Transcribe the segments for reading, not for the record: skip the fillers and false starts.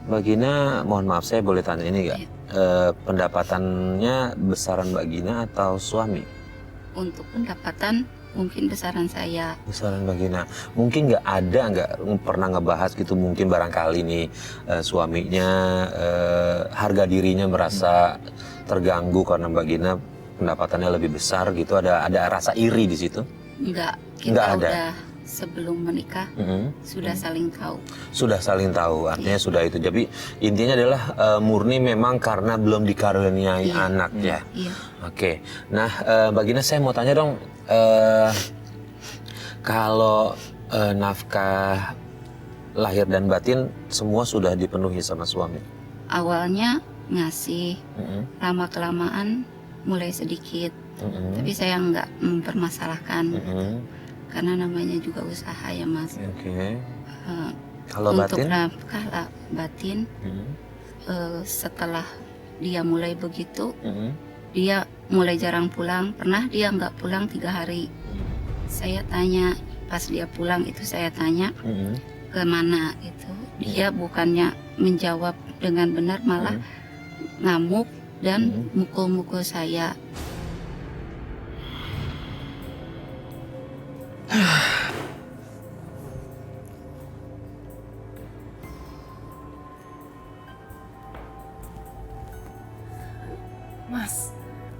Mbak Gina, mohon maaf saya boleh tanya ini nggak? Pendapatannya besaran Mbak Gina atau suami? Untuk pendapatan mungkin besaran saya. Besaran Mbak Gina. Mungkin nggak pernah ngebahas gitu, mungkin barangkali nih suaminya harga dirinya merasa terganggu karena Mbak Gina pendapatannya lebih besar gitu, ada rasa iri di situ? Enggak, kita Nggak ada. udah sebelum menikah sudah saling tahu. Sudah saling tahu, artinya sudah itu. Jadi intinya adalah murni memang karena belum dikaruniai anak ya. Iya. Oke, nah Mbak Gina saya mau tanya dong, kalau nafkah lahir dan batin semua sudah dipenuhi sama suami? Awalnya ngasih, lama-kelamaan mulai sedikit. Tapi saya nggak mempermasalahkan. Karena namanya juga usaha ya Mas. Oke. Kalau Untuk batin? nafkah batin, setelah dia mulai begitu, dia mulai jarang pulang. Pernah dia nggak pulang 3 hari. Saya tanya, pas dia pulang itu saya tanya kemana itu. Dia bukannya menjawab dengan benar, malah ngamuk dan mukul-mukul saya.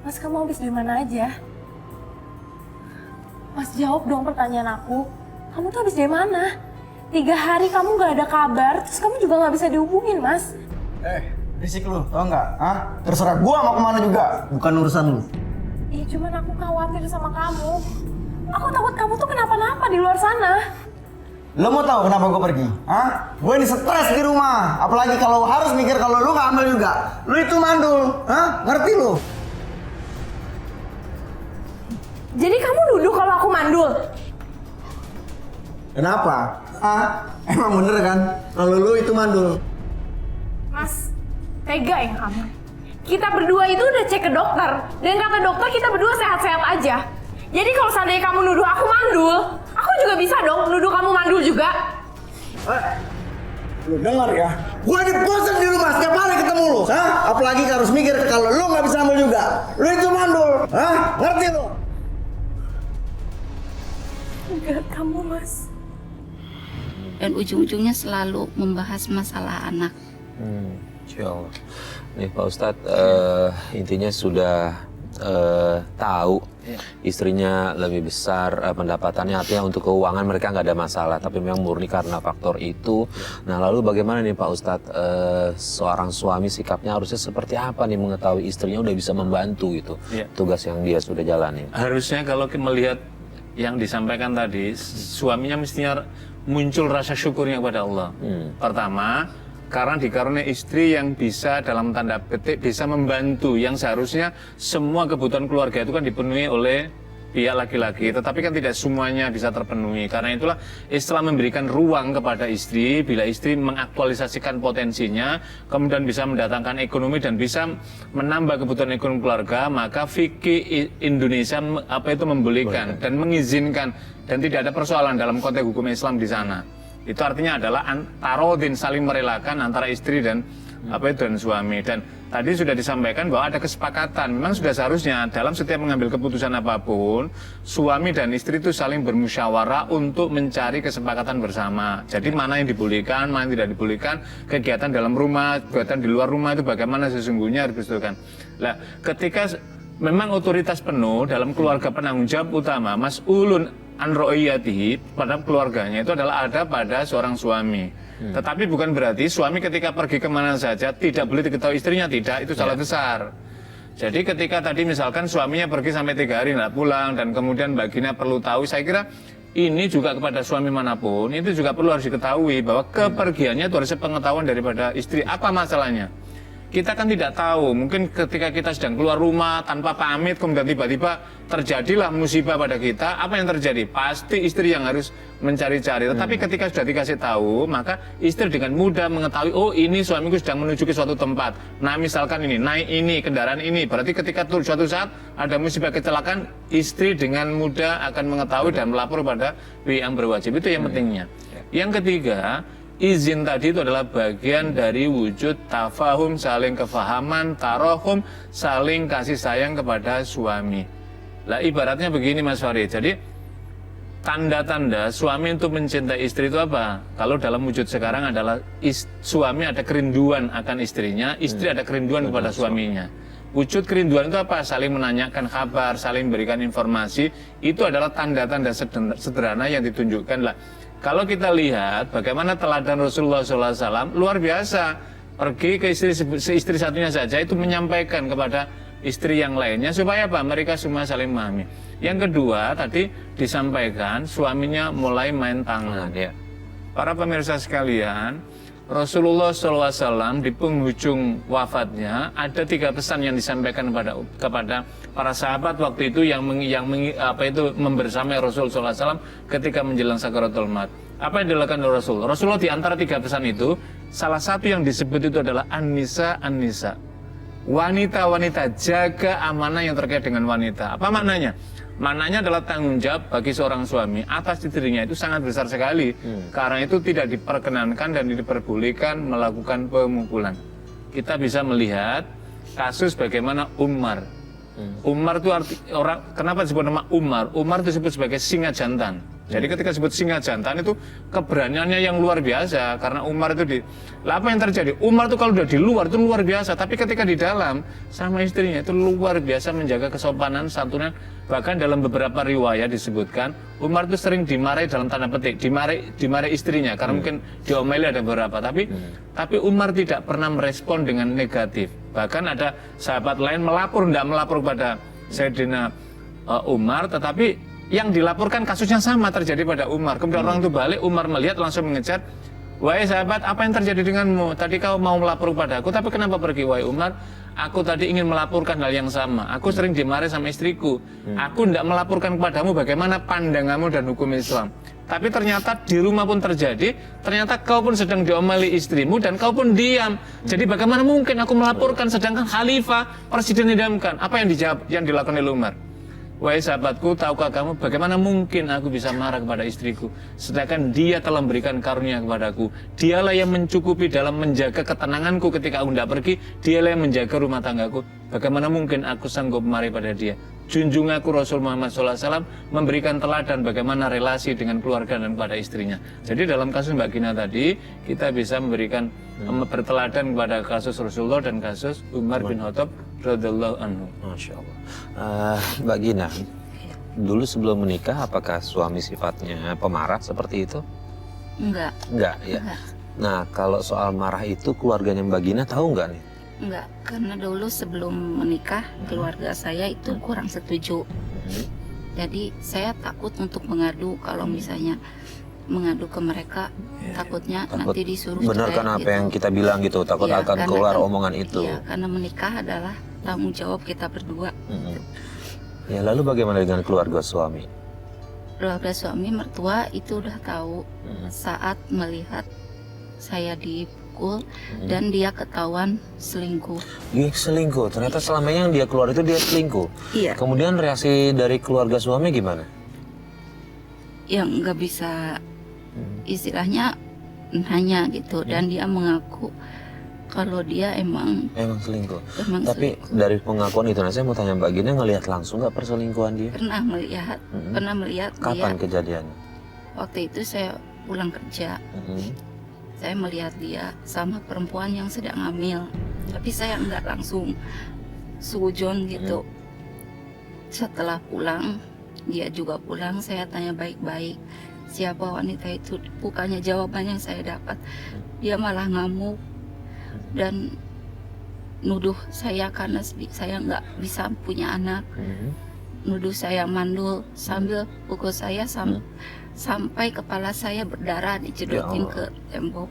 Mas kamu habis dari mana aja? Mas jawab dong pertanyaan aku. Kamu tuh habis dari mana? 3 hari kamu gak ada kabar, terus kamu juga gak bisa dihubungin, Mas. Risik lu, tau nggak? Hah? Terserah gua mau kemana juga, bukan urusan lu. Iya, cuman aku khawatir sama kamu. Aku takut kamu tuh kenapa-napa di luar sana. Lo mau tahu kenapa gua pergi? Hah? Gue ini stres di rumah, apalagi kalau harus mikir kalau lu nggak ambil juga. Lu itu mandul, hah? Ngerti lu? Jadi kamu nuduh kalau aku mandul? Kenapa? Hah? Emang bener kan? Kalau lu itu mandul. Mas, tega ya kamu. Kita berdua itu udah cek ke dokter, dan kata dokter kita berdua sehat-sehat aja. Jadi kalau seandainya kamu nuduh aku mandul, aku juga bisa dong nuduh kamu mandul juga. Lu denger ya? Gua ini bosan di rumah setiap hari ketemu lu, hah? Apalagi harus mikir kalau lu nggak bisa ambil juga. Lu itu mandul, hah? Ngerti lu? Enggak, kamu Mas. Dan ujung-ujungnya selalu membahas masalah anak. Insya Allah. Nih Pak Ustadz, intinya sudah tahu istrinya lebih besar pendapatannya, artinya untuk keuangan mereka nggak ada masalah, tapi memang murni karena faktor itu. Nah lalu bagaimana nih Pak Ustadz, seorang suami sikapnya harusnya seperti apa nih mengetahui istrinya udah bisa membantu gitu tugas yang dia sudah jalani? Harusnya kalau melihat yang disampaikan tadi, suaminya mestinya muncul rasa syukurnya kepada Allah. Pertama, karena dikaruniai istri yang bisa dalam tanda petik bisa membantu, yang seharusnya semua kebutuhan keluarga itu kan dipenuhi oleh pihak laki-laki, tetapi kan tidak semuanya bisa terpenuhi. Karena itulah Islam memberikan ruang kepada istri, bila istri mengaktualisasikan potensinya, kemudian bisa mendatangkan ekonomi dan bisa menambah kebutuhan ekonomi keluarga, maka fikih Indonesia membolehkan dan mengizinkan, dan tidak ada persoalan dalam konteks hukum Islam di sana. Itu artinya adalah tarodin, saling merelakan antara istri dan dan suami. Dan tadi sudah disampaikan bahwa ada kesepakatan. Memang sudah seharusnya dalam setiap mengambil keputusan apapun, suami dan istri itu saling bermusyawarah untuk mencari kesepakatan bersama. Jadi mana yang dibolehkan, mana yang tidak dibolehkan, kegiatan dalam rumah, kegiatan di luar rumah itu bagaimana sesungguhnya harus disebutkan. Nah, ketika memang otoritas penuh dalam keluarga, penanggung jawab utama mas'ulun an ro'iyatihi pada keluarganya itu adalah ada pada seorang suami. Tetapi bukan berarti suami ketika pergi kemana saja tidak boleh diketahui istrinya, tidak, itu salah besar. Jadi ketika tadi misalkan suaminya pergi sampai 3 hari tidak pulang, dan kemudian Mbak Gina perlu tahu, saya kira ini juga kepada suami manapun itu juga perlu harus diketahui bahwa kepergiannya itu harus pengetahuan daripada istri. Apa masalahnya? Kita kan tidak tahu, mungkin ketika kita sedang keluar rumah tanpa pamit, kemudian tiba-tiba terjadilah musibah pada kita, apa yang terjadi? Pasti istri yang harus mencari-cari. Tetapi ketika sudah dikasih tahu, maka istri dengan mudah mengetahui, oh ini suamiku sedang menuju ke suatu tempat. Nah misalkan ini, naik ini, kendaraan ini. Berarti ketika suatu saat ada musibah kecelakaan, istri dengan mudah akan mengetahui dan melapor pada pihak yang berwajib. Itu yang pentingnya. Yang ketiga, izin tadi itu adalah bagian dari wujud tafahum, saling kefahaman, tarohum, saling kasih sayang kepada suami. Lah ibaratnya begini Mas Farid, jadi tanda-tanda suami untuk mencintai istri itu apa? Kalau dalam wujud sekarang adalah suami ada kerinduan akan istrinya, istri ada kerinduan kepada suaminya. Wujud kerinduan itu apa? Saling menanyakan kabar, saling berikan informasi. Itu adalah tanda-tanda sederhana yang ditunjukkan lah. Kalau kita lihat bagaimana teladan Rasulullah SAW, luar biasa. Pergi ke istri satunya saja itu menyampaikan kepada istri yang lainnya supaya apa? Mereka semua saling memahami. Yang kedua tadi disampaikan suaminya mulai main tangan. Ya. Para pemirsa sekalian, Rasulullah SAW di penghujung wafatnya ada 3 pesan yang disampaikan kepada para sahabat waktu itu yang membersamai Rasul SAW ketika menjelang sakaratul maut. Apa yang dilakukan oleh Rasul? Rasulullah di antara 3 pesan itu, salah satu yang disebut itu adalah an-nisa. Wanita-wanita, jaga amanah yang terkait dengan wanita. Apa maknanya? Maknanya adalah tanggung jawab bagi seorang suami atas istrinya itu sangat besar sekali. Karena itu tidak diperkenankan dan diperbolehkan melakukan pemukulan. Kita bisa melihat kasus bagaimana Umar. Umar itu kenapa disebut nama Umar? Umar itu disebut sebagai singa jantan. Jadi ketika disebut singa jantan itu keberaniannya yang luar biasa karena Umar itu Lah apa yang terjadi? Umar itu kalau udah di luar itu luar biasa, tapi ketika di dalam sama istrinya itu luar biasa menjaga kesopanan, santunan. Bahkan dalam beberapa riwayat disebutkan Umar itu sering dimarahi dalam tanda petik, dimarahi istrinya karena mungkin diomeli ada beberapa, tapi Umar tidak pernah merespon dengan negatif. Bahkan ada sahabat lain tidak melapor kepada Sayyidina Umar, tetapi yang dilaporkan kasusnya sama terjadi pada Umar. Kemudian orang itu balik, Umar melihat langsung mengejar, wahai sahabat, apa yang terjadi denganmu? Tadi kau mau melapor kepada aku, tapi kenapa pergi? Wahai Umar, aku tadi ingin melaporkan hal yang sama. Aku sering dimarahi sama istriku. Aku tidak melaporkan kepadamu bagaimana pandanganmu dan hukum Islam. Tapi ternyata di rumah pun terjadi, ternyata kau pun sedang diomeli istrimu dan kau pun diam. Jadi bagaimana mungkin aku melaporkan sedangkan khalifah, presiden didamkan? Apa yang dilakukan oleh Umar? Wahai sahabatku, tahukah kamu bagaimana mungkin aku bisa marah kepada istriku sedangkan dia telah memberikan karunia kepadaku. Dialah yang mencukupi dalam menjaga ketenanganku ketika aku tidak pergi. Dialah yang menjaga rumah tanggaku. Bagaimana mungkin aku sanggup marah pada dia? Junjunganku Rasul Muhammad SAW memberikan teladan bagaimana relasi dengan keluarga dan pada istrinya. Jadi dalam kasus Mbak Gina tadi kita bisa memberikan berteladan kepada kasus Rasulullah dan kasus Umar bin Khattab radhiyallahu anhu. Masya Allah. Mbak Gina, dulu sebelum menikah apakah suami sifatnya pemarah seperti itu? Enggak, ya. enggak. Nah kalau soal marah itu keluarganya Mbak Gina tahu nggak nih? Enggak, karena dulu sebelum menikah keluarga saya itu kurang setuju. Jadi saya takut untuk mengadu kalau misalnya mengadu ke mereka, takutnya nanti disuruh benar cerai kan apa gitu. yang kita bilang gitu, takut Iya, akan karena keluar kan- omongan itu. Iya, karena menikah adalah tanggung jawab kita berdua. Ya lalu bagaimana dengan keluarga suami? Keluarga suami mertua itu udah tahu saat melihat saya dipukul dan dia ketahuan selingkuh. Dia selingkuh, ternyata selama yang dia keluar itu dia selingkuh. Iya. Kemudian reaksi dari keluarga suami gimana? Yang nggak bisa istilahnya nanya gitu dan dia mengaku kalau dia emang selingkuh. emang Tapi selingkuh. dari pengakuan itu, nah saya mau tanya Mbak Gina, ngelihat langsung nggak perselingkuhan dia? pernah melihat Kapan dia kejadiannya? waktu itu saya pulang kerja. Saya melihat dia sama perempuan yang sedang hamil, tapi saya nggak langsung sujon gitu. Setelah pulang, dia juga pulang, saya tanya baik-baik siapa wanita itu. Bukannya jawaban yang saya dapat, dia malah ngamuk dan nuduh saya karena saya nggak bisa punya anak. Nuduh saya mandul sambil pukul saya sampai kepala saya berdarah dicedotin ke tembok.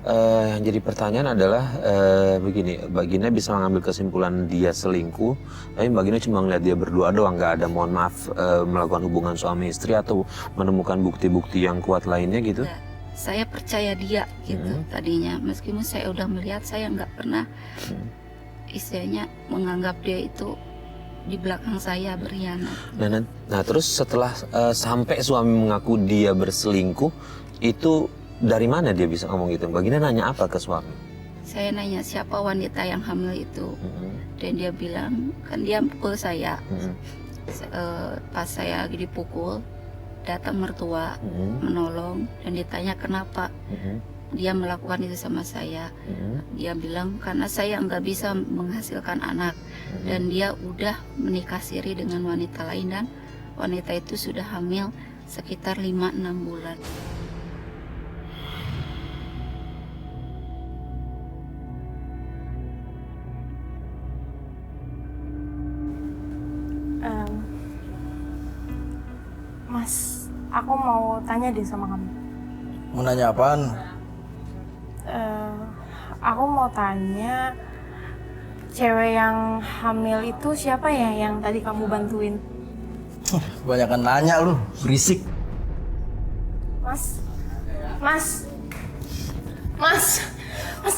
Yang jadi pertanyaan adalah begini, Mbak Gina bisa mengambil kesimpulan dia selingkuh, tapi Mbak Gina cuma ngeliat dia berdua doang, nggak ada mohon maaf melakukan hubungan suami istri atau menemukan bukti-bukti yang kuat lainnya gitu? Ya, saya percaya dia gitu tadinya, meskipun saya udah melihat, saya nggak pernah istilahnya menganggap dia itu di belakang saya berkhianat. Nah, terus setelah sampai suami mengaku dia berselingkuh, itu dari mana dia bisa ngomong gitu? Baginda nanya apa ke suami? Saya nanya siapa wanita yang hamil itu, dan dia bilang kan dia pukul saya. Pas saya lagi dipukul, datang mertua menolong dan ditanya kenapa dia melakukan itu sama saya. Dia bilang karena saya nggak bisa menghasilkan anak dan dia udah menikah siri dengan wanita lain dan wanita itu sudah hamil sekitar 5-6 bulan. Mas, aku mau tanya deh sama kamu. Mau nanya apaan? Aku mau tanya, cewek yang hamil itu siapa ya yang tadi kamu bantuin? Kebanyakan nanya lu, berisik. Mas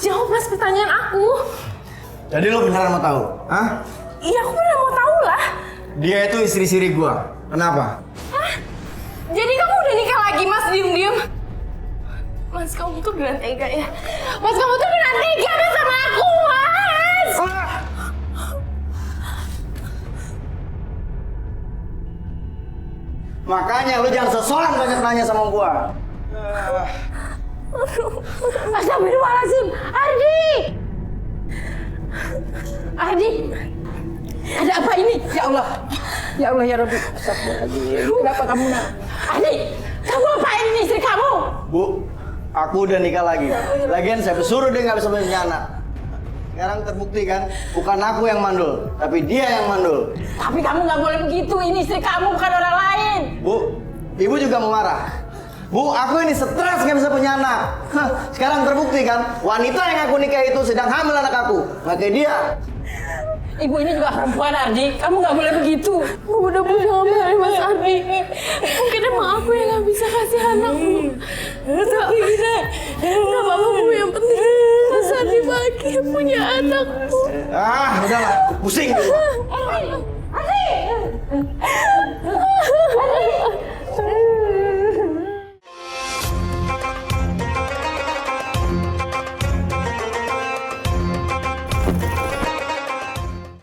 jawab mas pertanyaan aku. Jadi lu beneran mau tahu? Hah? Iya, aku benar mau tahu lah. Dia itu istri siri gua. Kenapa? Jadi kamu udah nikah lagi, Mas, diem-diem. Mas, kamu tuh beneran tega ya. Mas, kamu tuh beneran tega kan sama aku, Mas. Makanya lu jangan sosokan banyak nanya sama gua. Astagfirullahaladzim, Ardi, ada apa ini? Ya Allah, ya Rabbi. Astagfirullahaladzim. Kenapa kamu nak? Ardi, kamu apain ini istri kamu? Bu, aku udah nikah lagi. Lagian saya suruh dia nggak bisa punya anak. Sekarang terbukti kan, bukan aku yang mandul, tapi dia yang mandul. Tapi kamu nggak boleh begitu. Ini istri kamu, bukan orang lain. Bu, ibu juga mau marah. Bu, aku ini stres nggak bisa punya anak. Hah, sekarang terbukti kan, wanita yang aku nikah itu sedang hamil anak aku. Makanya dia. Ibu ini juga perempuan, Ardi. Kamu nggak boleh begitu. Bu, udah punya hamil Mas Ardi. Mungkin emang aku yang nggak bisa kasih anak, Bu. Tapi nggak apa-apa, Bu. Yang penting Mas Ardi bahagia punya anak, Bu. Ah, udahlah, pusing. Ardi!